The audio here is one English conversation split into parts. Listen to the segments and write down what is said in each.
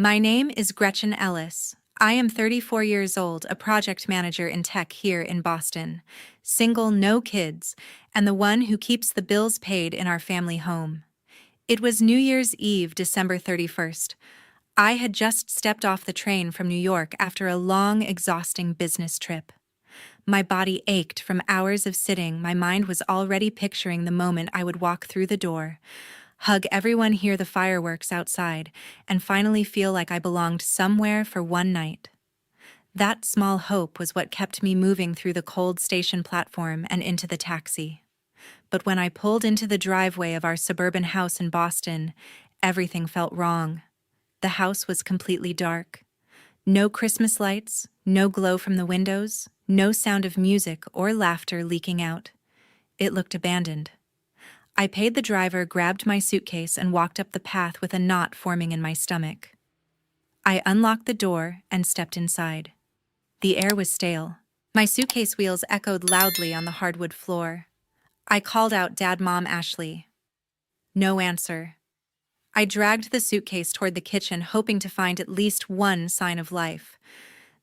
My name is Gretchen Ellis. I am 34 years old, a project manager in tech here in Boston. Single, no kids, and the one who keeps the bills paid in our family home. It was New Year's Eve, December 31st. I had just stepped off the train from New York after a long, exhausting business trip. My body ached from hours of sitting. My mind was already picturing the moment I would walk through the door, hug everyone, hear the fireworks outside, and finally feel like I belonged somewhere for one night. That small hope was what kept me moving through the cold station platform and into the taxi. But when I pulled into the driveway of our suburban house in Boston, everything felt wrong. The house was completely dark. No Christmas lights, no glow from the windows, no sound of music or laughter leaking out. It looked abandoned. I paid the driver, grabbed my suitcase, and walked up the path with a knot forming in my stomach. I unlocked the door and stepped inside. The air was stale. My suitcase wheels echoed loudly on the hardwood floor. I called out, "Dad, Mom, Ashley." No answer. I dragged the suitcase toward the kitchen, hoping to find at least one sign of life.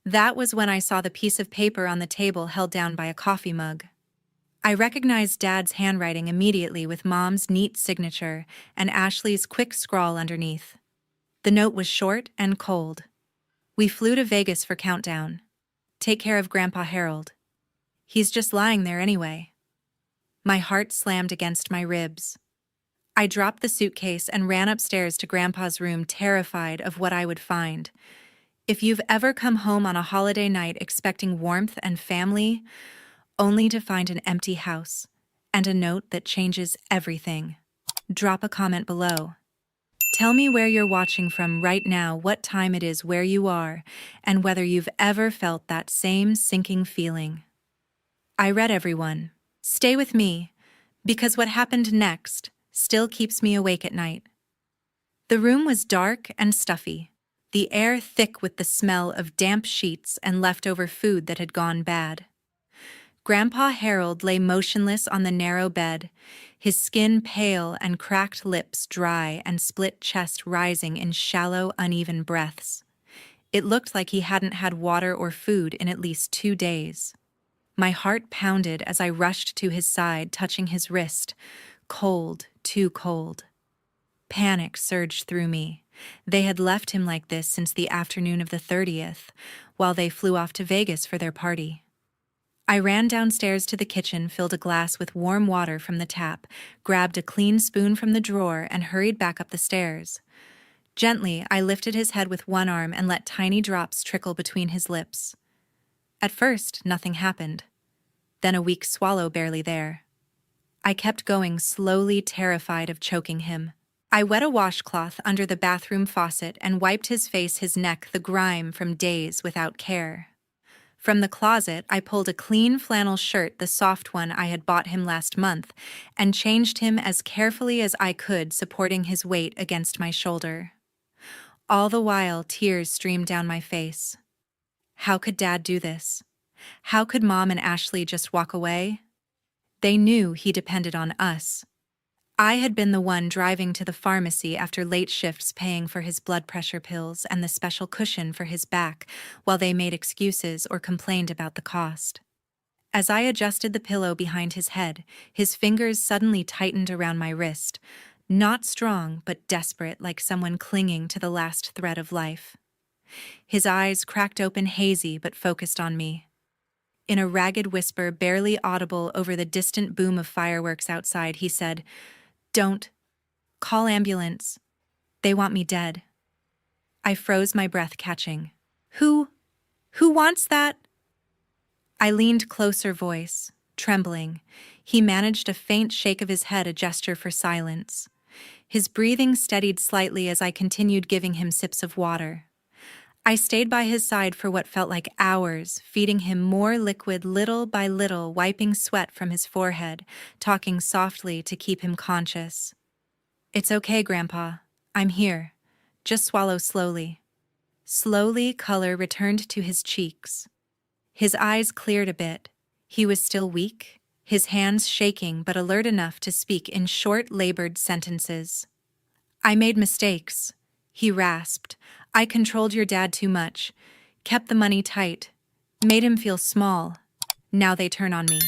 That was when I saw the piece of paper on the table held down by a coffee mug. I recognized Dad's handwriting immediately, with Mom's neat signature and Ashley's quick scrawl underneath. The note was short and cold. "We flew to Vegas for countdown. Take care of Grandpa Harold. He's just lying there anyway." My heart slammed against my ribs. I dropped the suitcase and ran upstairs to Grandpa's room, terrified of what I would find. If you've ever come home on a holiday night expecting warmth and family, only to find an empty house and a note that changes everything, drop a comment below. Tell me where you're watching from right now, what time it is where you are, and whether you've ever felt that same sinking feeling. I read everyone. Stay with me, because what happened next still keeps me awake at night. The room was dark and stuffy, the air thick with the smell of damp sheets and leftover food that had gone bad. Grandpa Harold lay motionless on the narrow bed, his skin pale and cracked lips dry and split chest rising in shallow, uneven breaths. It looked like he hadn't had water or food in at least 2 days. My heart pounded as I rushed to his side, touching his wrist. Cold, too cold. Panic surged through me. They had left him like this since the afternoon of the 30th, while they flew off to Vegas for their party. I ran downstairs to the kitchen, filled a glass with warm water from the tap, grabbed a clean spoon from the drawer, and hurried back up the stairs. Gently, I lifted his head with one arm and let tiny drops trickle between his lips. At first, nothing happened. Then a weak swallow barely there. I kept going slowly, terrified of choking him. I wet a washcloth under the bathroom faucet and wiped his face, his neck, the grime from days without care. From the closet, I pulled a clean flannel shirt, the soft one I had bought him last month, and changed him as carefully as I could, supporting his weight against my shoulder. All the while, tears streamed down my face. How could Dad do this? How could Mom and Ashley just walk away? They knew he depended on us. I had been the one driving to the pharmacy after late shifts, paying for his blood pressure pills and the special cushion for his back, while they made excuses or complained about the cost. As I adjusted the pillow behind his head, his fingers suddenly tightened around my wrist, not strong but desperate, like someone clinging to the last thread of life. His eyes cracked open, hazy but focused on me. In a ragged whisper, barely audible over the distant boom of fireworks outside, he said, "Don't. Call ambulance. They want me dead." I froze, my breath catching. Who wants that?" I leaned closer, voice trembling. He managed a faint shake of his head, a gesture for silence. His breathing steadied slightly as I continued giving him sips of water. I stayed by his side for what felt like hours, feeding him more liquid little by little, wiping sweat from his forehead, talking softly to keep him conscious. "It's okay, Grandpa. I'm here. Just swallow slowly." Slowly, color returned to his cheeks. His eyes cleared a bit. He was still weak, his hands shaking but alert enough to speak in short, labored sentences. "I made mistakes," he rasped, I controlled your dad too much, kept the money tight, made him feel small. Now they turn on me.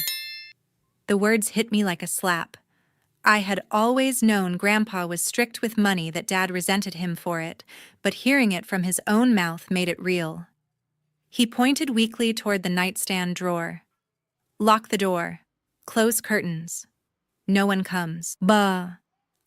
The words hit me like a slap. I had always known Grandpa was strict with money, that Dad resented him for it, but hearing it from his own mouth made it real. He pointed weakly toward the nightstand drawer. Lock the door. Close curtains. No one comes. Bah!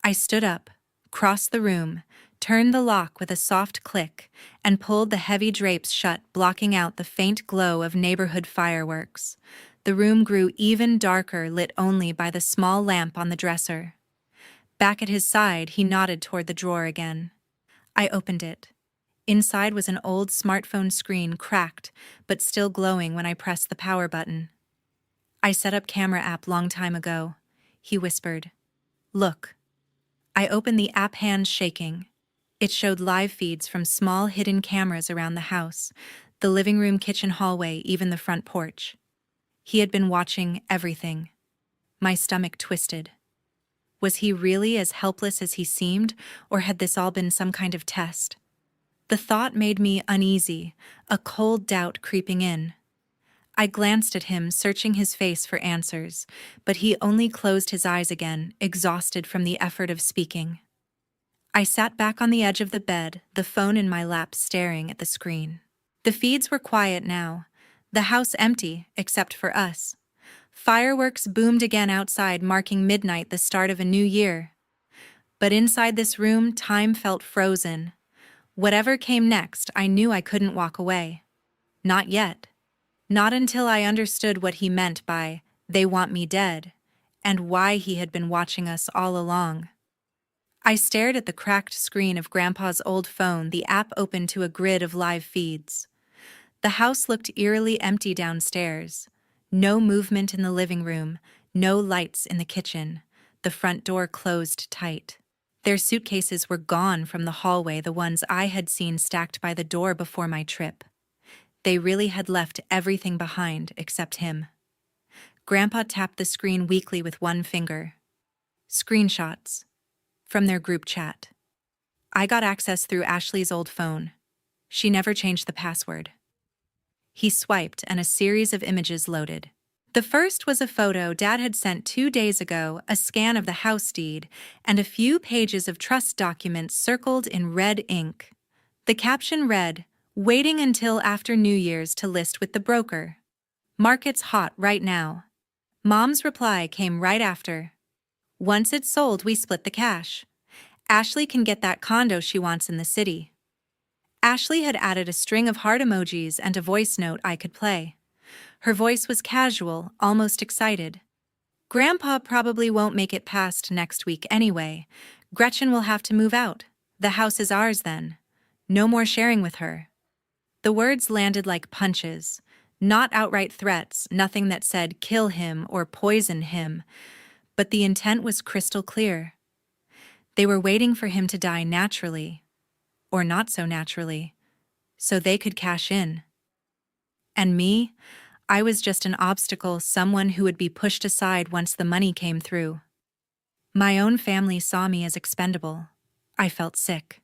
I stood up, crossed the room, turned the lock with a soft click, and pulled the heavy drapes shut, blocking out the faint glow of neighborhood fireworks. The room grew even darker, lit only by the small lamp on the dresser. Back at his side, he nodded toward the drawer again. I opened it. Inside was an old smartphone screen, cracked, but still glowing when I pressed the power button. I set up camera app long time ago, he whispered. Look. I opened the app, hands shaking. It showed live feeds from small hidden cameras around the house, the living room, kitchen, hallway, even the front porch. He had been watching everything. My stomach twisted. Was he really as helpless as he seemed, or had this all been some kind of test? The thought made me uneasy, a cold doubt creeping in. I glanced at him, searching his face for answers, but he only closed his eyes again, exhausted from the effort of speaking. I sat back on the edge of the bed, the phone in my lap, staring at the screen. The feeds were quiet now, the house empty, except for us. Fireworks boomed again outside, marking midnight, the start of a new year. But inside this room, time felt frozen. Whatever came next, I knew I couldn't walk away. Not yet. Not until I understood what he meant by, "they want me dead," and why he had been watching us all along. I stared at the cracked screen of Grandpa's old phone, the app open to a grid of live feeds. The house looked eerily empty downstairs. No movement in the living room, no lights in the kitchen. The front door closed tight. Their suitcases were gone from the hallway, the ones I had seen stacked by the door before my trip. They really had left everything behind except him. Grandpa tapped the screen weakly with one finger. Screenshots. From their group chat. I got access through Ashley's old phone. She never changed the password. He swiped and a series of images loaded. The first was a photo Dad had sent 2 days ago, a scan of the house deed, and a few pages of trust documents circled in red ink. The caption read, "Waiting until after New Year's to list with the broker. Market's hot right now." Mom's reply came right after. "Once it's sold, we split the cash. Ashley can get that condo she wants in the city." Ashley had added a string of heart emojis and a voice note I could play. Her voice was casual, almost excited. "Grandpa probably won't make it past next week anyway. Gretchen will have to move out. The house is ours then. No more sharing with her." The words landed like punches, not outright threats, nothing that said kill him or poison him, but the intent was crystal clear. They were waiting for him to die naturally, or not so naturally, so they could cash in. And me, I was just an obstacle, someone who would be pushed aside once the money came through. My own family saw me as expendable. I felt sick.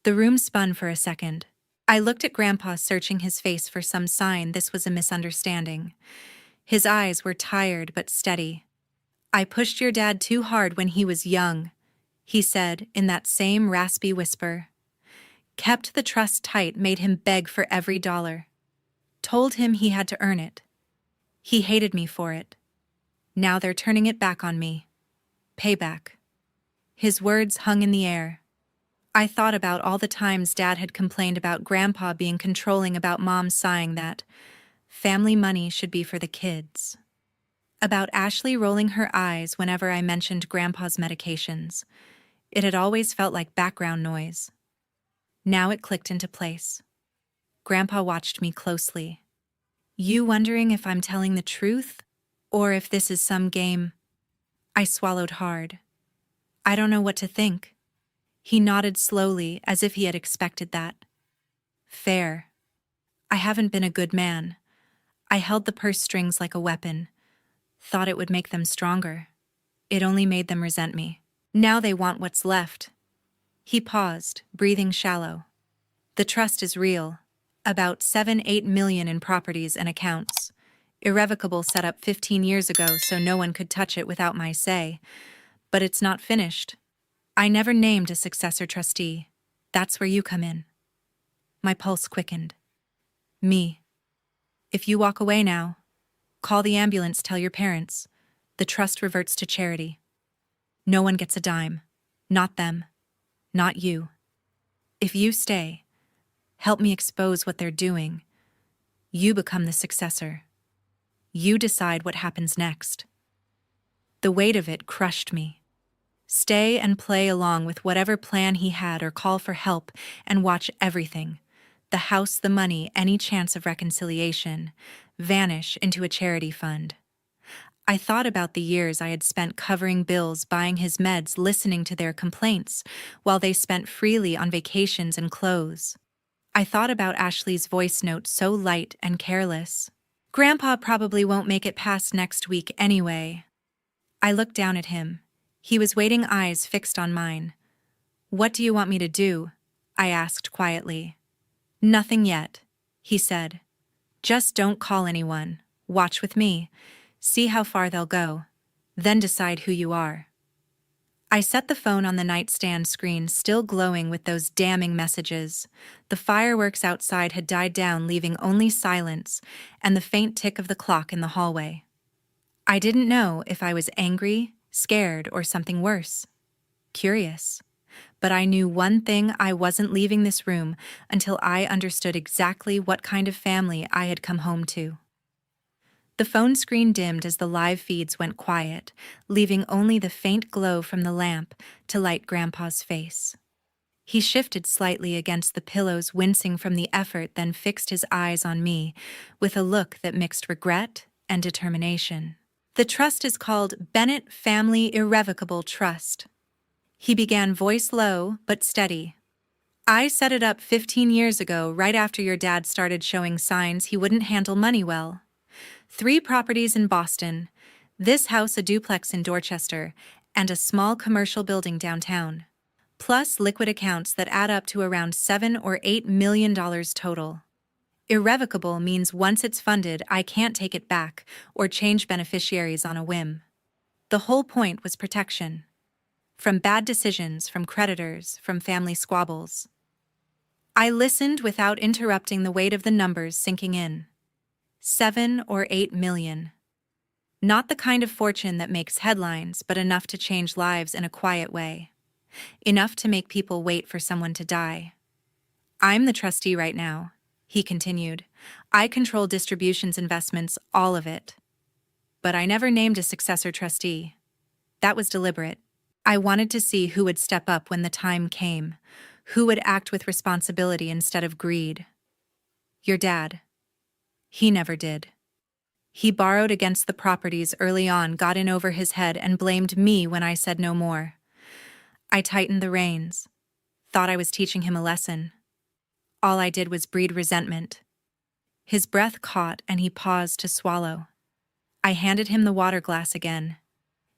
The room spun for a second. I looked at Grandpa, searching his face for some sign this was a misunderstanding. His eyes were tired but steady. "I pushed your dad too hard when he was young," he said in that same raspy whisper. "Kept the trust tight, made him beg for every dollar. Told him he had to earn it. He hated me for it. Now they're turning it back on me. Payback." His words hung in the air. I thought about all the times Dad had complained about Grandpa being controlling, about Mom sighing that family money should be for the kids. About Ashley rolling her eyes whenever I mentioned Grandpa's medications. It had always felt like background noise. Now it clicked into place. Grandpa watched me closely. "You wondering if I'm telling the truth, or if this is some game?" I swallowed hard. "I don't know what to think." He nodded slowly, as if he had expected that. "Fair. I haven't been a good man. I held the purse strings like a weapon. Thought it would make them stronger. It only made them resent me. Now they want what's left." He paused, breathing shallow. The trust is real. About 7-8 million in properties and accounts. Irrevocable set up 15 years ago so no one could touch it without my say. But it's not finished. I never named a successor trustee. That's where you come in. My pulse quickened. Me. If you walk away now, call the ambulance, tell your parents. The trust reverts to charity. No one gets a dime. Not them. Not you. If you stay, help me expose what they're doing. You become the successor. You decide what happens next. The weight of it crushed me. Stay and play along with whatever plan he had or call for help and watch everything. The house, the money, any chance of reconciliation, vanish into a charity fund. I thought about the years I had spent covering bills, buying his meds, listening to their complaints, while they spent freely on vacations and clothes. I thought about Ashley's voice note so light and careless. Grandpa probably won't make it past next week anyway. I looked down at him. He was waiting, eyes fixed on mine. What do you want me to do? I asked quietly. Nothing yet, he said. Just don't call anyone. Watch with me. See how far they'll go. Then decide who you are. I set the phone on the nightstand screen, still glowing with those damning messages. The fireworks outside had died down, leaving only silence and the faint tick of the clock in the hallway. I didn't know if I was angry, scared, or something worse. Curious. But I knew one thing: I wasn't leaving this room until I understood exactly what kind of family I had come home to. The phone screen dimmed as the live feeds went quiet, leaving only the faint glow from the lamp to light Grandpa's face. He shifted slightly against the pillows, wincing from the effort, then fixed his eyes on me with a look that mixed regret and determination. The trust is called Bennett Family Irrevocable Trust. He began, voice low but steady. I set it up 15 years ago, right after your dad started showing signs he wouldn't handle money well. 3 properties in Boston, this house, a duplex in Dorchester, and a small commercial building downtown. Plus liquid accounts that add up to around $7 or $8 million total. Irrevocable means once it's funded, I can't take it back or change beneficiaries on a whim. The whole point was protection. From bad decisions, from creditors, from family squabbles. I listened without interrupting, the weight of the numbers sinking in. 7 or 8 million. Not the kind of fortune that makes headlines, but enough to change lives in a quiet way. Enough to make people wait for someone to die. I'm the trustee right now, he continued. I control distributions, investments, all of it. But I never named a successor trustee. That was deliberate. I wanted to see who would step up when the time came, who would act with responsibility instead of greed. Your dad. He never did. He borrowed against the properties early on, got in over his head, and blamed me when I said no more. I tightened the reins. Thought I was teaching him a lesson. All I did was breed resentment. His breath caught and he paused to swallow. I handed him the water glass again.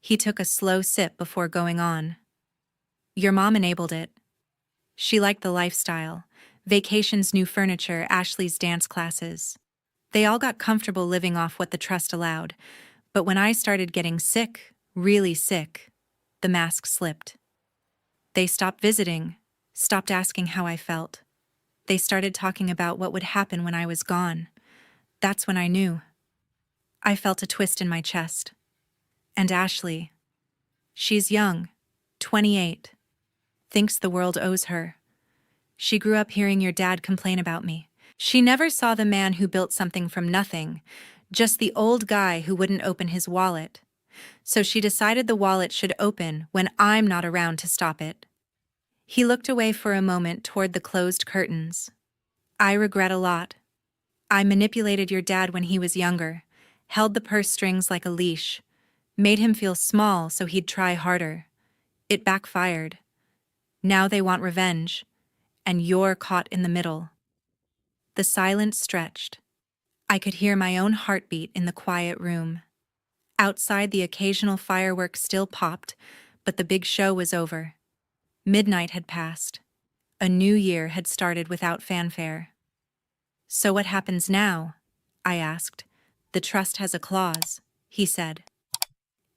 He took a slow sip before going on. Your mom enabled it. She liked the lifestyle. Vacations, new furniture, Ashley's dance classes. They all got comfortable living off what the trust allowed. But when I started getting sick, really sick, the mask slipped. They stopped visiting, stopped asking how I felt. They started talking about what would happen when I was gone. That's when I knew. I felt a twist in my chest. And Ashley. She's young, 28. Thinks the world owes her. She grew up hearing your dad complain about me. She never saw the man who built something from nothing, just the old guy who wouldn't open his wallet. So she decided the wallet should open when I'm not around to stop it. He looked away for a moment toward the closed curtains. I regret a lot. I manipulated your dad when he was younger, held the purse strings like a leash, made him feel small so he'd try harder. It backfired. Now they want revenge, and you're caught in the middle. The silence stretched. I could hear my own heartbeat in the quiet room. Outside, the occasional fireworks still popped, but the big show was over. Midnight had passed. A new year had started without fanfare. "So what happens now?" I asked. "The trust has a clause," he said.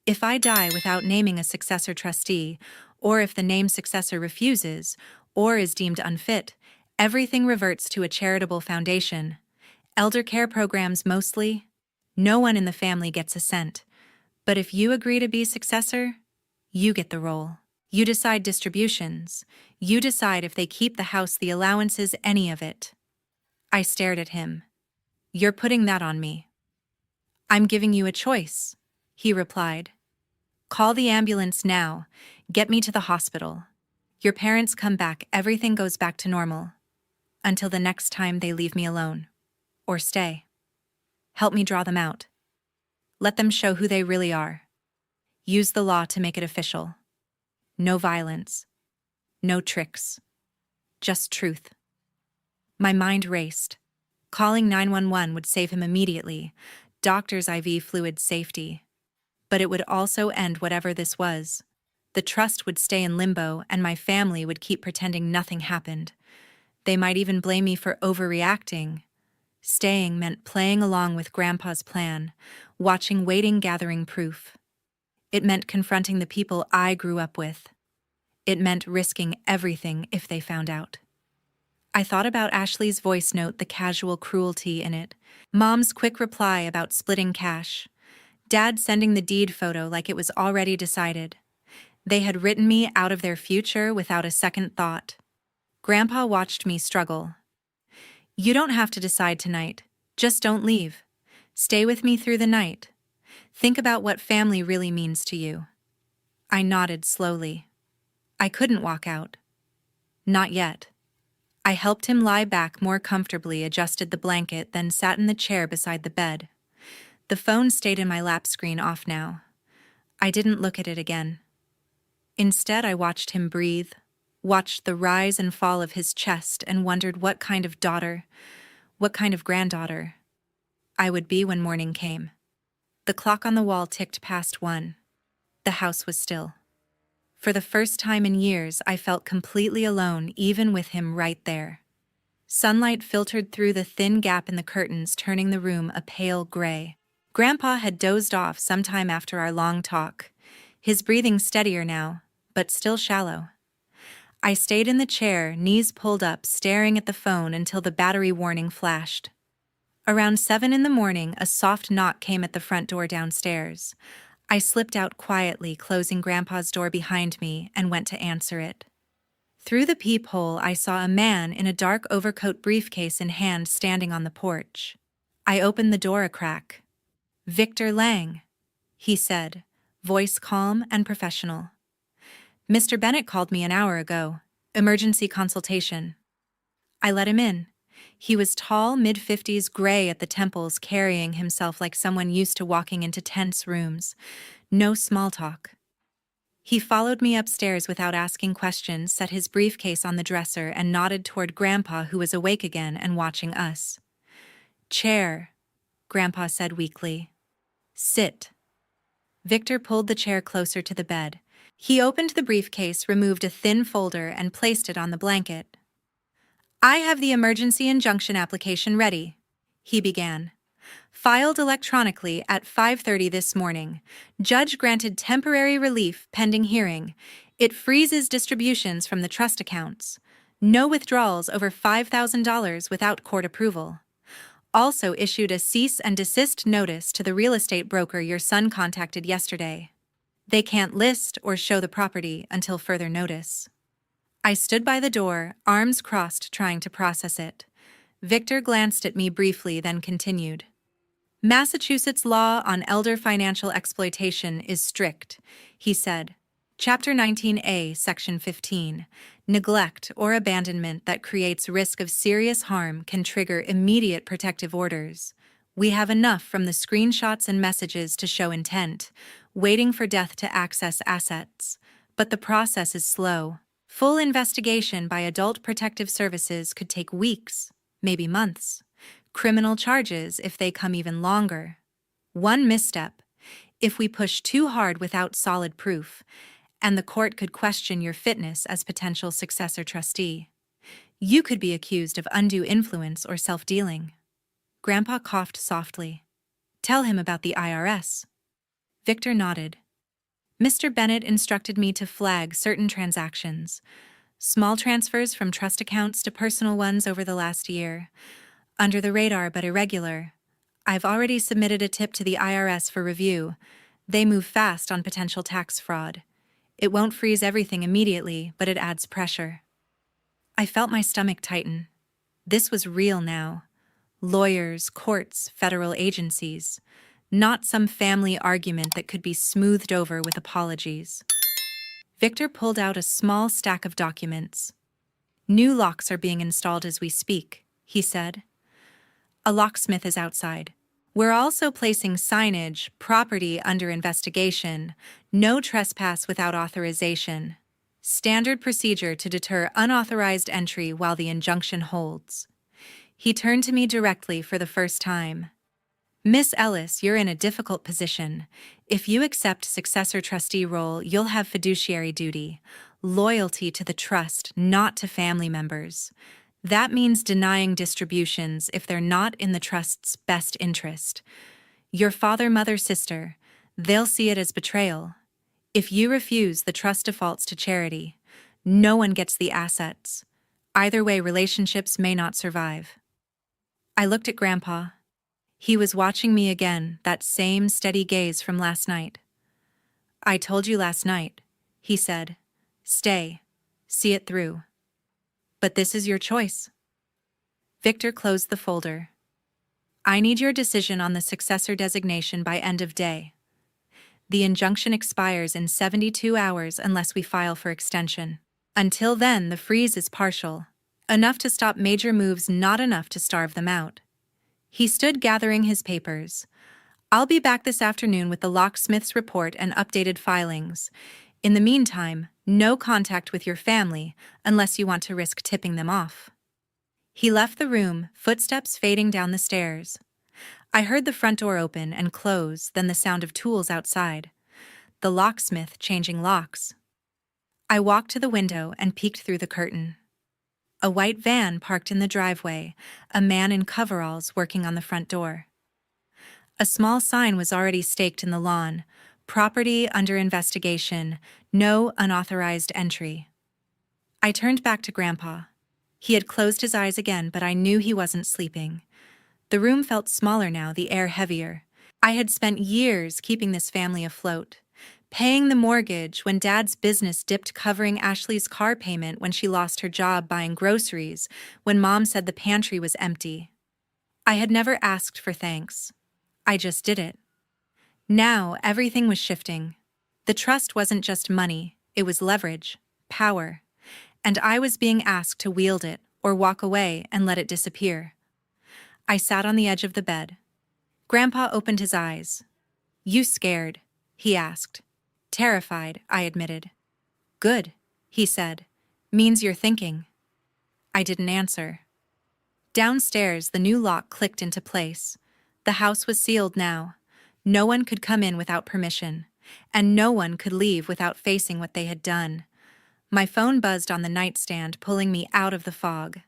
"If I die without naming a successor trustee, or if the named successor refuses, or is deemed unfit, everything reverts to a charitable foundation. Elder care programs mostly. No one in the family gets a cent. But if you agree to be successor, you get the role. You decide distributions. You decide if they keep the house, the allowances, any of it." I stared at him. "You're putting that on me." "I'm giving you a choice," he replied. "Call the ambulance now. Get me to the hospital. Your parents come back, everything goes back to normal. Until the next time they leave me alone. Or stay. Help me draw them out. Let them show who they really are. Use the law to make it official. No violence. No tricks. Just truth." My mind raced. Calling 911 would save him immediately. Doctor's IV fluid safety. But it would also end whatever this was. The trust would stay in limbo, and my family would keep pretending nothing happened. They might even blame me for overreacting. Staying meant playing along with Grandpa's plan, watching, waiting, gathering proof. It meant confronting the people I grew up with. It meant risking everything if they found out. I thought about Ashley's voice note, the casual cruelty in it. Mom's quick reply about splitting cash. Dad sending the deed photo like it was already decided. They had written me out of their future without a second thought. Grandpa watched me struggle. "You don't have to decide tonight. Just don't leave. Stay with me through the night. Think about what family really means to you." I nodded slowly. I couldn't walk out. Not yet. I helped him lie back more comfortably, adjusted the blanket, then sat in the chair beside the bed. The phone stayed in my lap, screen off now. I didn't look at it again. Instead, I watched him breathe, watched the rise and fall of his chest, and wondered what kind of daughter, what kind of granddaughter, I would be when morning came. The clock on the wall ticked past 1. The house was still. For the first time in years, I felt completely alone, even with him right there. Sunlight filtered through the thin gap in the curtains, turning the room a pale gray. Grandpa had dozed off sometime after our long talk, his breathing steadier now, but still shallow. I stayed in the chair, knees pulled up, staring at the phone until the battery warning flashed. Around 7 in the morning, a soft knock came at the front door downstairs. I slipped out quietly, closing Grandpa's door behind me, and went to answer it. Through the peephole, I saw a man in a dark overcoat, briefcase in hand, standing on the porch. I opened the door a crack. "Victor Lang," he said, voice calm and professional. "Mr. Bennett called me an hour ago. Emergency consultation." I let him in. He was tall, mid-50s, gray at the temples, carrying himself like someone used to walking into tense rooms. No small talk. He followed me upstairs without asking questions, set his briefcase on the dresser, and nodded toward Grandpa, who was awake again and watching us. "Chair," Grandpa said weakly. "Sit." Victor pulled the chair closer to the bed. He opened the briefcase, removed a thin folder, and placed it on the blanket. "I have the emergency injunction application ready," he began. "Filed electronically at 5:30 this morning. Judge granted temporary relief pending hearing. It freezes distributions from the trust accounts. No withdrawals over $5,000 without court approval. Also issued a cease and desist notice to the real estate broker your son contacted yesterday. They can't list or show the property until further notice." I stood by the door, arms crossed, trying to process it. Victor glanced at me briefly, then continued. "Massachusetts law on elder financial exploitation is strict," he said. Chapter 19A, Section 15. Neglect or abandonment that creates risk of serious harm can trigger immediate protective orders. We have enough from the screenshots and messages to show intent, waiting for death to access assets. But the process is slow. Full investigation by Adult Protective Services could take weeks, maybe months. Criminal charges if they come even longer. One misstep, if we push too hard without solid proof, and the court could question your fitness as potential successor trustee. You could be accused of undue influence or self-dealing. Grandpa coughed softly. Tell him about the IRS. Victor nodded. Mr. Bennett instructed me to flag certain transactions. Small transfers from trust accounts to personal ones over the last year. Under the radar but irregular. I've already submitted a tip to the IRS for review. They move fast on potential tax fraud. It won't freeze everything immediately, but it adds pressure. I felt my stomach tighten. This was real now. Lawyers, courts, federal agencies. Not some family argument that could be smoothed over with apologies. Victor pulled out a small stack of documents. New locks are being installed as we speak, he said. A locksmith is outside. We're also placing signage, property under investigation, no trespass without authorization. Standard procedure to deter unauthorized entry while the injunction holds. He turned to me directly for the first time. Miss Ellis, you're in a difficult position. If you accept successor trustee role, you'll have fiduciary duty, loyalty to the trust, not to family members. That means denying distributions if they're not in the trust's best interest. Your father, mother, sister, they'll see it as betrayal. If you refuse, the trust defaults to charity. No one gets the assets. Either way, relationships may not survive. I looked at Grandpa. He was watching me again, that same steady gaze from last night. I told you last night, he said. Stay. See it through. But this is your choice. Victor closed the folder. I need your decision on the successor designation by end of day. The injunction expires in 72 hours unless we file for extension. Until then, the freeze is partial. Enough to stop major moves, not enough to starve them out. He stood gathering his papers. I'll be back this afternoon with the locksmith's report and updated filings. In the meantime, no contact with your family unless you want to risk tipping them off. He left the room, footsteps fading down the stairs. I heard the front door open and close, then the sound of tools outside. The locksmith changing locks. I walked to the window and peeked through the curtain. A white van parked in the driveway, a man in coveralls working on the front door. A small sign was already staked in the lawn. Property under investigation, no unauthorized entry. I turned back to Grandpa. He had closed his eyes again, but I knew he wasn't sleeping. The room felt smaller now, the air heavier. I had spent years keeping this family afloat. Paying the mortgage when Dad's business dipped, covering Ashley's car payment when she lost her job, buying groceries when Mom said the pantry was empty. I had never asked for thanks. I just did it. Now everything was shifting. The trust wasn't just money, it was leverage, power. And I was being asked to wield it or walk away and let it disappear. I sat on the edge of the bed. Grandpa opened his eyes. You scared? He asked. Terrified, I admitted. Good, he said. Means you're thinking. I didn't answer. Downstairs, the new lock clicked into place. The house was sealed now. No one could come in without permission, and no one could leave without facing what they had done. My phone buzzed on the nightstand, pulling me out of the fog.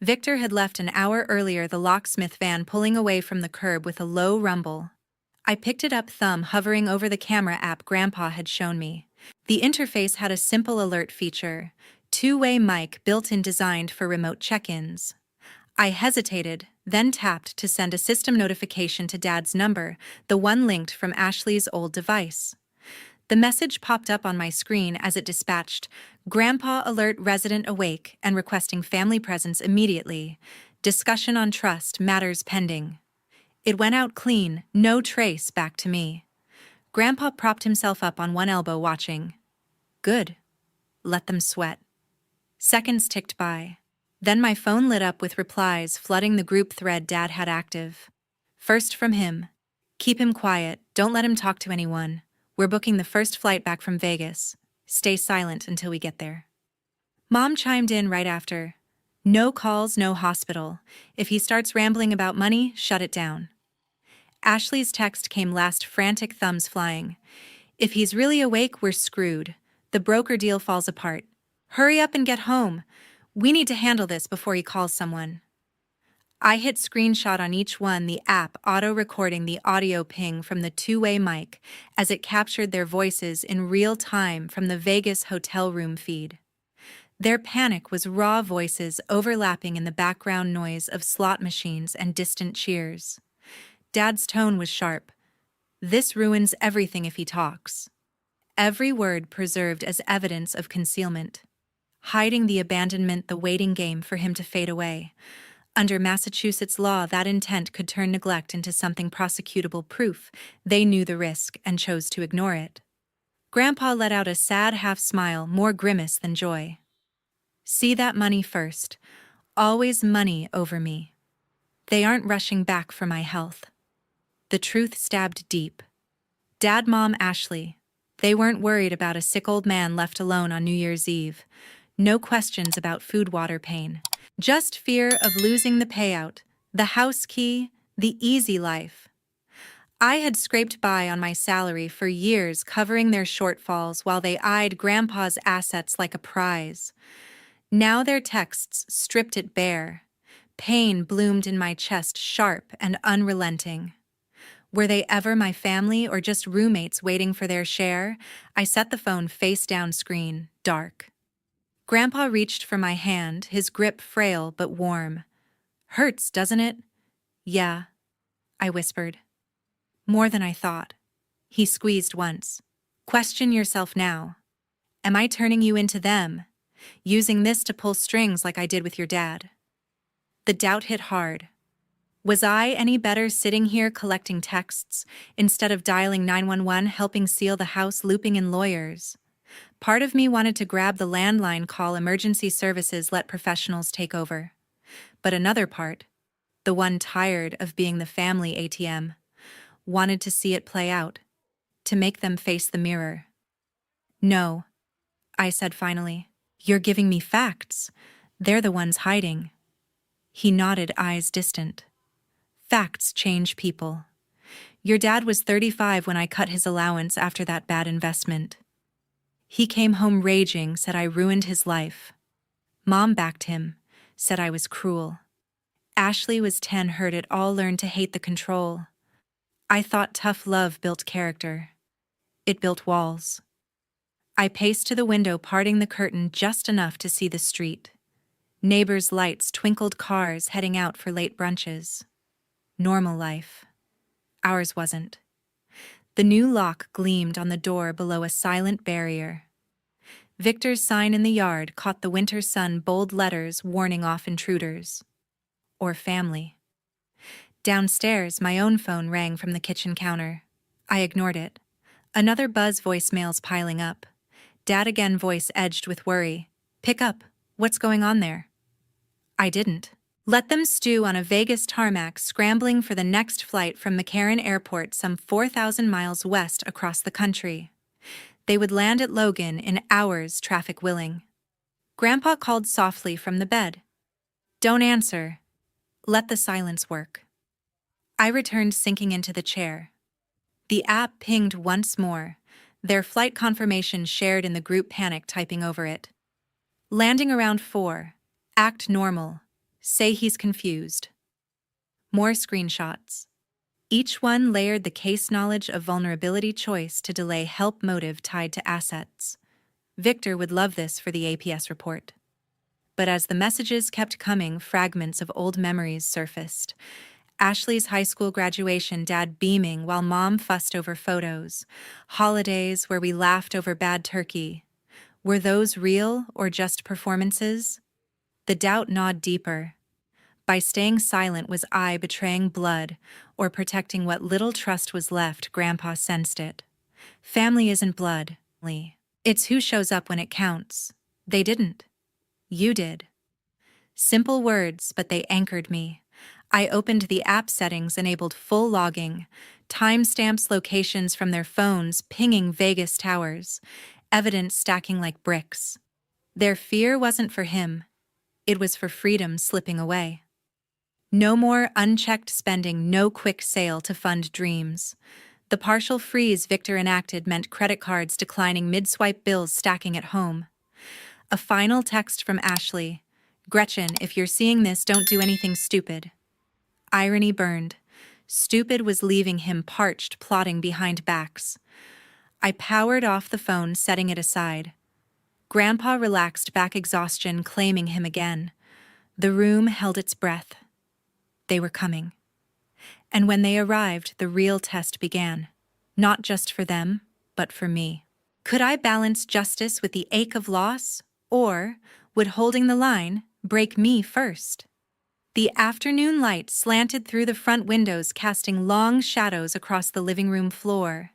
Victor had left an hour earlier, the locksmith van pulling away from the curb with a low rumble. I picked it up, thumb hovering over the camera app Grandpa had shown me. The interface had a simple alert feature, two-way mic built-in designed for remote check-ins. I hesitated, then tapped to send a system notification to Dad's number, the one linked from Ashley's old device. The message popped up on my screen as it dispatched, Grandpa alert resident awake and requesting family presence immediately. Discussion on trust, matters pending. It went out clean, no trace back to me. Grandpa propped himself up on one elbow watching. Good. Let them sweat. Seconds ticked by. Then my phone lit up with replies flooding the group thread Dad had active. First from him. Keep him quiet, don't let him talk to anyone. We're booking the first flight back from Vegas. Stay silent until we get there. Mom chimed in right after. No calls, no hospital. If he starts rambling about money, shut it down. Ashley's text came last, frantic thumbs flying. If he's really awake, we're screwed. The broker deal falls apart. Hurry up and get home. We need to handle this before he calls someone. I hit screenshot on each one, the app auto-recording the audio ping from the two-way mic as it captured their voices in real time from the Vegas hotel room feed. Their panic was raw voices overlapping in the background noise of slot machines and distant cheers. Dad's tone was sharp. "This ruins everything if he talks." Every word preserved as evidence of concealment, hiding the abandonment, the waiting game for him to fade away. Under Massachusetts law, that intent could turn neglect into something prosecutable proof. They knew the risk and chose to ignore it. Grandpa let out a sad half-smile, more grimace than joy. "See that money first. Always money over me. They aren't rushing back for my health." The truth stabbed deep. Dad, Mom, Ashley. They weren't worried about a sick old man left alone on New Year's Eve. No questions about food, water, pain. Just fear of losing the payout, the house key, the easy life. I had scraped by on my salary for years, covering their shortfalls while they eyed Grandpa's assets like a prize. Now their texts stripped it bare. Pain bloomed in my chest, sharp and unrelenting. Were they ever my family or just roommates waiting for their share? I set the phone face down, screen dark. Grandpa reached for my hand, his grip frail but warm. "Hurts, doesn't it?" "Yeah," I whispered. "More than I thought." He squeezed once. "Question yourself now. Am I turning you into them? Using this to pull strings like I did with your dad?" The doubt hit hard. Was I any better sitting here collecting texts instead of dialing 911, helping seal the house, looping in lawyers? Part of me wanted to grab the landline, call emergency services, let professionals take over. But another part, the one tired of being the family ATM, wanted to see it play out, to make them face the mirror. "No," I said finally. "You're giving me facts. They're the ones hiding." He nodded, eyes distant. "Facts change people. Your dad was 35 when I cut his allowance after that bad investment. He came home raging, said I ruined his life. Mom backed him, said I was cruel. Ashley was 10, heard it all, learned to hate the control. I thought tough love built character. It built walls." I paced to the window, parting the curtain just enough to see the street. Neighbors' lights twinkled, cars heading out for late brunches. Normal life. Ours wasn't. The new lock gleamed on the door below a silent barrier. Victor's sign in the yard caught the winter sun, bold letters warning off intruders. Or family. Downstairs, my own phone rang from the kitchen counter. I ignored it. Another buzz, voicemails piling up. Dad again, voice edged with worry. "Pick up. What's going on there?" I didn't. Let them stew on a Vegas tarmac, scrambling for the next flight from McCarran Airport, some 4,000 miles west across the country. They would land at Logan in hours, traffic willing. Grandpa called softly from the bed. "Don't answer. Let the silence work." I returned, sinking into the chair. The app pinged once more, their flight confirmation shared in the group, panic typing over it. "Landing around 4. Act normal. Say he's confused." More screenshots. Each one layered the case knowledge of vulnerability, choice to delay, help, motive tied to assets. Victor would love this for the APS report. But as the messages kept coming, fragments of old memories surfaced. Ashley's high school graduation, Dad beaming while Mom fussed over photos. Holidays where we laughed over bad turkey. Were those real or just performances? The doubt gnawed deeper. By staying silent, was I betraying blood or protecting what little trust was left? Grandpa sensed it. Family isn't blood. It's who shows up when it counts. They didn't. You did. Simple words, but they anchored me. I opened the app settings, enabled full logging, timestamps, locations from their phones, pinging Vegas towers, evidence stacking like bricks. Their fear wasn't for him. It was for freedom slipping away. No more unchecked spending, no quick sale to fund dreams. The partial freeze Victor enacted meant credit cards declining, mid-swipe, bills stacking at home. A final text from Ashley. Gretchen, if you're seeing this, don't do anything stupid. Irony burned. Stupid was leaving him parched, plotting behind backs. I powered off the phone, setting it aside. Grandpa relaxed back, exhaustion claiming him again. The room held its breath. They were coming. And when they arrived, the real test began. Not just for them, but for me. Could I balance justice with the ache of loss? Or would holding the line break me first? The afternoon light slanted through the front windows, casting long shadows across the living room floor.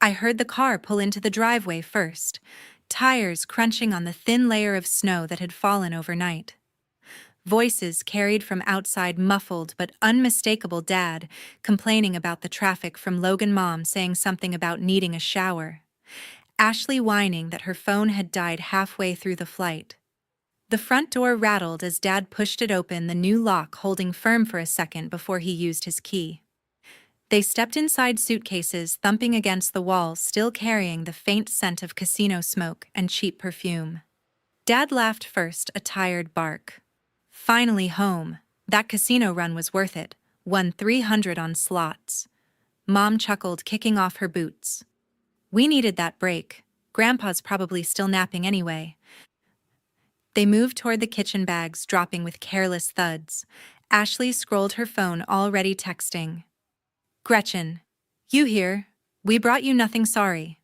I heard the car pull into the driveway first, tires crunching on the thin layer of snow that had fallen overnight. Voices carried from outside, muffled but unmistakable. Dad complaining about the traffic from Logan, Mom saying something about needing a shower. Ashley whining that her phone had died halfway through the flight. The front door rattled as Dad pushed it open, the new lock holding firm for a second before he used his key. They stepped inside, suitcases thumping against the walls, still carrying the faint scent of casino smoke and cheap perfume. Dad laughed first, a tired bark. Finally home. That casino run was worth it. Won 300 on slots. Mom chuckled, kicking off her boots. We needed that break. Grandpa's probably still napping anyway. They moved toward the kitchen, bags dropping with careless thuds. Ashley scrolled her phone, already texting. Gretchen, you here? We brought you nothing, sorry.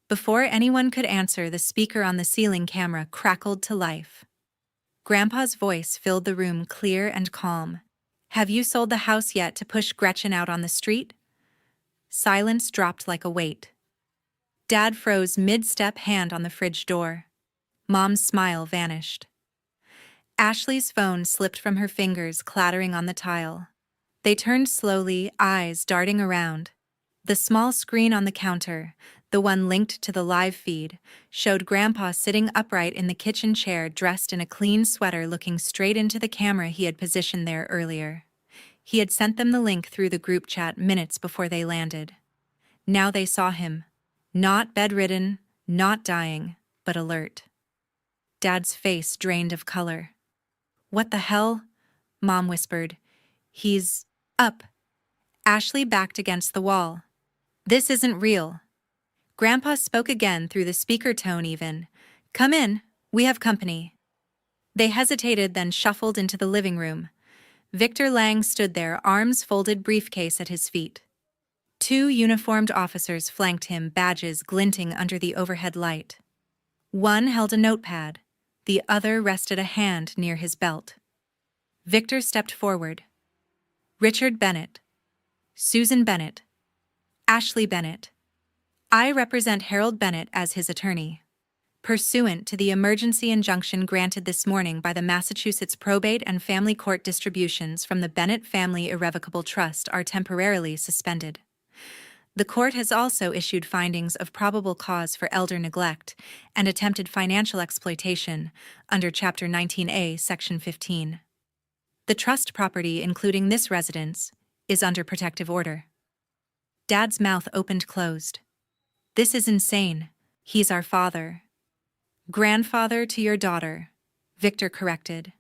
Before anyone could answer, the speaker on the ceiling camera crackled to life. Grandpa's voice filled the room, clear and calm. Have you sold the house yet to push Gretchen out on the street? Silence dropped like a weight. Dad froze mid-step, hand on the fridge door. Mom's smile vanished. Ashley's phone slipped from her fingers, clattering on the tile. They turned slowly, eyes darting around. The small screen on the counter, the one linked to the live feed, showed Grandpa sitting upright in the kitchen chair, dressed in a clean sweater, looking straight into the camera he had positioned there earlier. He had sent them the link through the group chat minutes before they landed. Now they saw him. Not bedridden, not dying, but alert. Dad's face drained of color. What the hell? Mom whispered. He's up. Ashley backed against the wall. This isn't real. Grandpa spoke again through the speaker tone even. Come in, we have company. They hesitated, then shuffled into the living room. Victor Lang stood there, arms folded, briefcase at his feet. Two uniformed officers flanked him, badges glinting under the overhead light. One held a notepad. The other rested a hand near his belt. Victor stepped forward. Richard Bennett. Susan Bennett. Ashley Bennett. I represent Harold Bennett as his attorney. Pursuant to the emergency injunction granted this morning by the Massachusetts Probate and Family Court, distributions from the Bennett Family Irrevocable Trust are temporarily suspended. The court has also issued findings of probable cause for elder neglect and attempted financial exploitation under Chapter 19A, Section 15. The trust property, including this residence, is under protective order. Dad's mouth opened closed. This is insane. He's our father. Grandfather to your daughter, Victor corrected.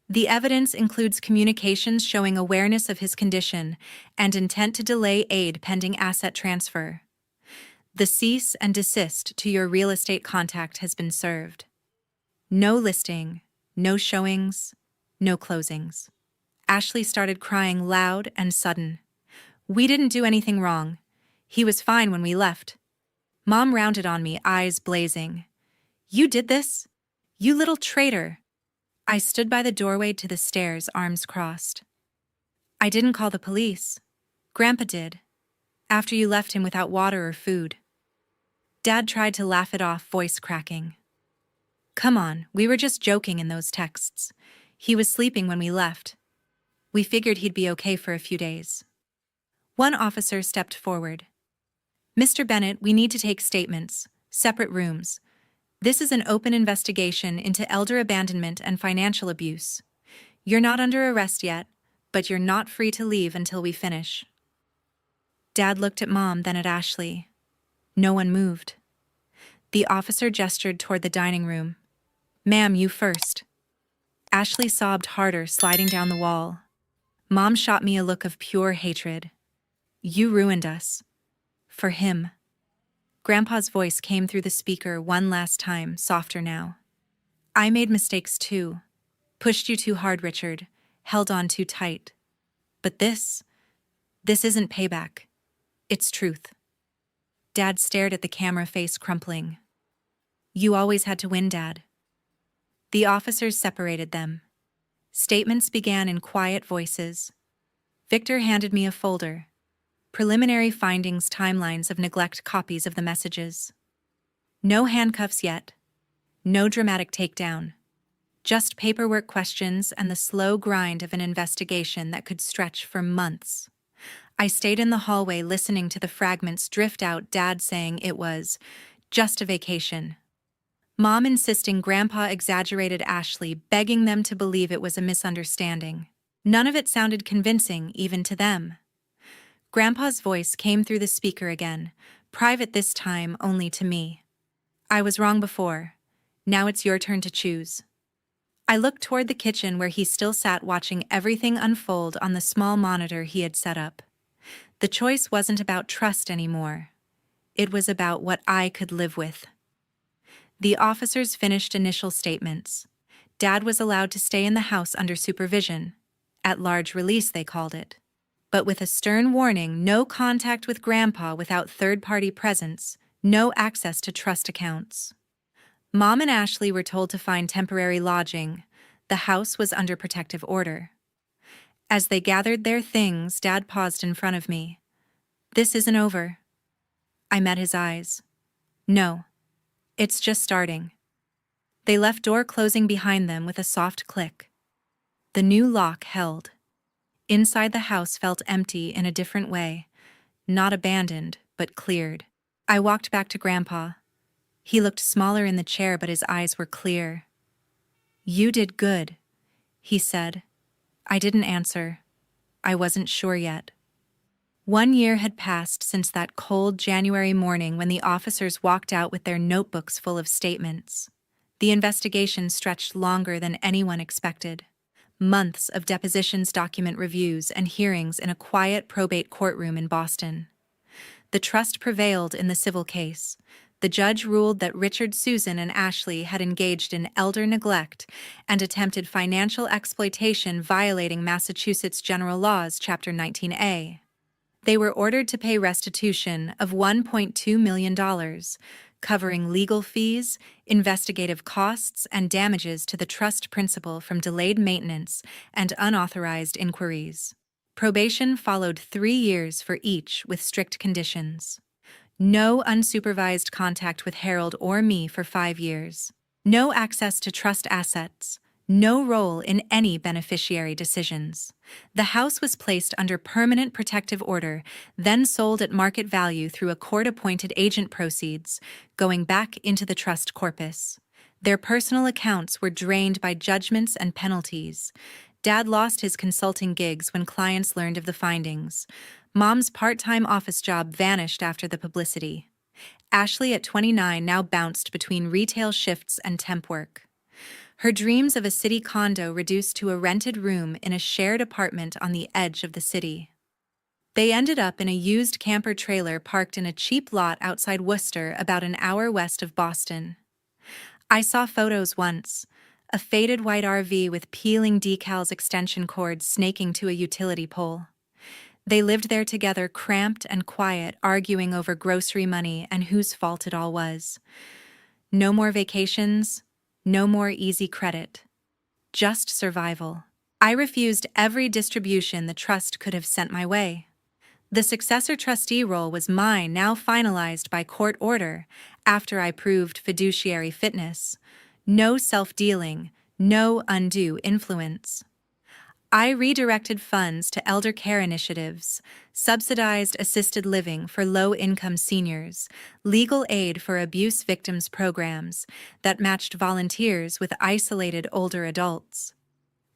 The evidence includes communications showing awareness of his condition and intent to delay aid pending asset transfer. The cease and desist to your real estate contact has been served. No listing, no showings, no closings. Ashley started crying loud and sudden. We didn't do anything wrong. He was fine when we left. Mom rounded on me, eyes blazing. You did this? You little traitor. I stood by the doorway to the stairs, arms crossed. I didn't call the police. Grandpa did. After you left him without water or food. Dad tried to laugh it off, voice cracking. Come on, we were just joking in those texts. He was sleeping when we left. We figured he'd be okay for a few days. One officer stepped forward. Mr. Bennett, we need to take statements, separate rooms. This is an open investigation into elder abandonment and financial abuse. You're not under arrest yet, but you're not free to leave until we finish. Dad looked at Mom, then at Ashley. No one moved. The officer gestured toward the dining room. Ma'am, you first. Ashley sobbed harder, sliding down the wall. Mom shot me a look of pure hatred. You ruined us. For him. Grandpa's voice came through the speaker one last time, softer now. I made mistakes too. Pushed you too hard, Richard. Held on too tight. But this isn't payback. It's truth. Dad stared at the camera, face crumpling. You always had to win, Dad. The officers separated them. Statements began in quiet voices. Victor handed me a folder. Preliminary findings, timelines of neglect, copies of the messages. No handcuffs yet. No dramatic takedown. Just paperwork questions and the slow grind of an investigation that could stretch for months. I stayed in the hallway listening to the fragments drift out, Dad saying it was just a vacation. Mom insisting Grandpa exaggerated, Ashley begging them to believe it was a misunderstanding. None of it sounded convincing, even to them. Grandpa's voice came through the speaker again, private this time only to me. I was wrong before. Now it's your turn to choose. I looked toward the kitchen where he still sat watching everything unfold on the small monitor he had set up. The choice wasn't about trust anymore. It was about what I could live with. The officers finished initial statements. Dad was allowed to stay in the house under supervision. At large release, they called it. But with a stern warning, no contact with Grandpa without third-party presence, no access to trust accounts. Mom and Ashley were told to find temporary lodging. The house was under protective order. As they gathered their things, Dad paused in front of me. This isn't over. I met his eyes. No. It's just starting. They left door closing behind them with a soft click. The new lock held. Inside the house felt empty in a different way. Not abandoned, but cleared. I walked back to Grandpa. He looked smaller in the chair, but his eyes were clear. You did good, he said. I didn't answer. I wasn't sure yet. 1 year had passed since that cold January morning when the officers walked out with their notebooks full of statements. The investigation stretched longer than anyone expected. Months of depositions, document reviews, and hearings in a quiet probate courtroom in Boston. The trust prevailed in the civil case. The judge ruled that Richard, Susan, and Ashley had engaged in elder neglect and attempted financial exploitation, violating Massachusetts General Laws, Chapter 19A. They were ordered to pay restitution of $1.2 million, covering legal fees, investigative costs, and damages to the trust principal from delayed maintenance and unauthorized inquiries. Probation followed 3 years for each with strict conditions. No unsupervised contact with Harold or me for 5 years. No access to trust assets. No role in any beneficiary decisions. The house was placed under permanent protective order, then sold at market value through a court-appointed agent, proceeds going back into the trust corpus. Their personal accounts were drained by judgments and penalties. Dad lost his consulting gigs when clients learned of the findings. Mom's part-time office job vanished after the publicity. Ashley, at 29, now bounced between retail shifts and temp work. Her dreams of a city condo reduced to a rented room in a shared apartment on the edge of the city. They ended up in a used camper trailer parked in a cheap lot outside Worcester, about an hour west of Boston. I saw photos once, a faded white RV with peeling decals, extension cords snaking to a utility pole. They lived there together, cramped and quiet, arguing over grocery money and whose fault it all was. No more vacations. No more easy credit. Just survival. I refused every distribution the trust could have sent my way. The successor trustee role was mine, now finalized by court order, after I proved fiduciary fitness. No self-dealing, no undue influence. I redirected funds to elder care initiatives, subsidized assisted living for low-income seniors, legal aid for abuse victims programs that matched volunteers with isolated older adults.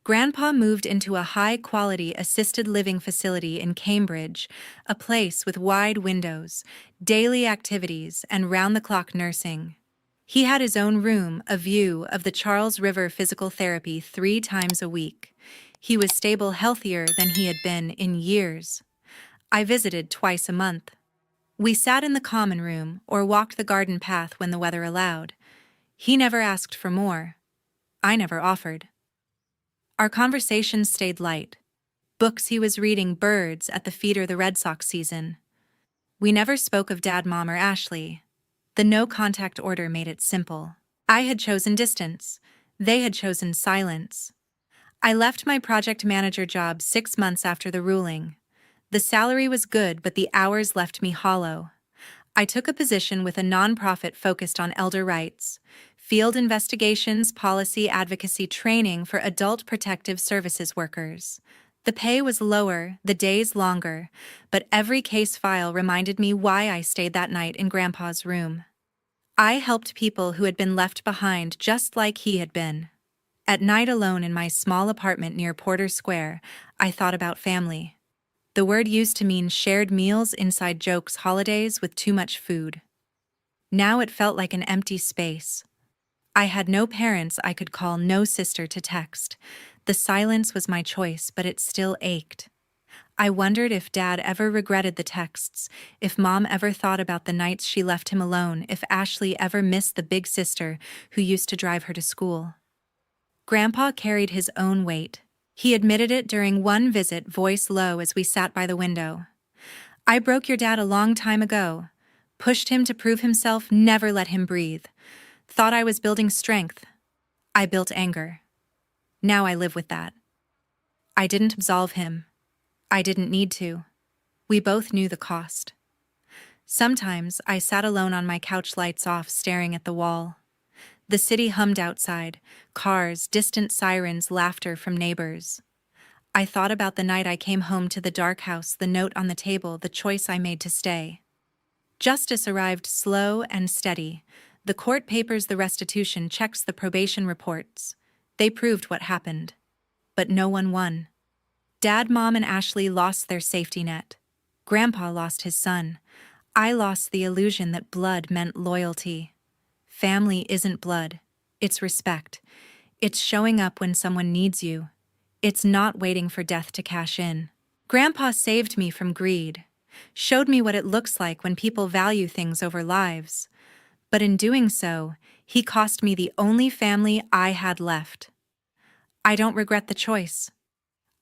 Grandpa moved into a high-quality assisted living facility in Cambridge, a place with wide windows, daily activities, and round-the-clock nursing. He had his own room, a view of the Charles River physical therapy 3 times a week. He was stable, healthier than he had been in years. I visited twice a month. We sat in the common room or walked the garden path when the weather allowed. He never asked for more. I never offered. Our conversations stayed light. Books he was reading, birds at the feeder, the Red Sox season. We never spoke of Dad, Mom, or Ashley. The no-contact order made it simple. I had chosen distance. They had chosen silence. I left my project manager job 6 months after the ruling. The salary was good, but the hours left me hollow. I took a position with a nonprofit focused on elder rights, field investigations, policy advocacy training for adult protective services workers. The pay was lower, the days longer, but every case file reminded me why I stayed that night in Grandpa's room. I helped people who had been left behind just like he had been. At night, alone in my small apartment near Porter Square, I thought about family. The word used to mean shared meals, inside jokes, holidays with too much food. Now it felt like an empty space. I had no parents I could call, no sister to text. The silence was my choice, but it still ached. I wondered if Dad ever regretted the texts, if Mom ever thought about the nights she left him alone, if Ashley ever missed the big sister who used to drive her to school. Grandpa carried his own weight. He admitted it during one visit, voice low as we sat by the window. I broke your dad a long time ago. Pushed him to prove himself, never let him breathe. Thought I was building strength. I built anger. Now I live with that. I didn't absolve him. I didn't need to. We both knew the cost. Sometimes I sat alone on my couch, lights off, staring at the wall. The city hummed outside, cars, distant sirens, laughter from neighbors. I thought about the night I came home to the dark house, the note on the table, the choice I made to stay. Justice arrived slow and steady. The court papers, the restitution checks, the probation reports. They proved what happened. But no one won. Dad, Mom, and Ashley lost their safety net. Grandpa lost his son. I lost the illusion that blood meant loyalty. Family isn't blood. It's respect. It's showing up when someone needs you. It's not waiting for death to cash in. Grandpa saved me from greed, showed me what it looks like when people value things over lives. But in doing so, he cost me the only family I had left. I don't regret the choice.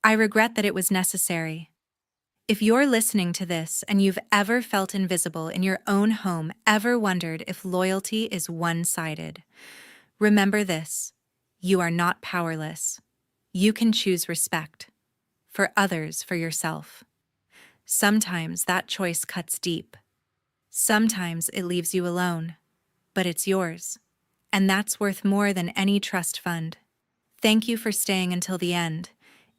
I regret that it was necessary. If you're listening to this and you've ever felt invisible in your own home, ever wondered if loyalty is one-sided, remember this: you are not powerless. You can choose respect. For others, for yourself. Sometimes that choice cuts deep. Sometimes it leaves you alone. But it's yours. And that's worth more than any trust fund. Thank you for staying until the end.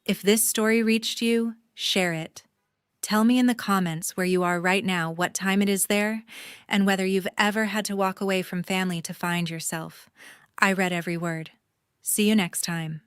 If this story reached you, share it. Tell me in the comments where you are right now, what time it is there, and whether you've ever had to walk away from family to find yourself. I read every word. See you next time.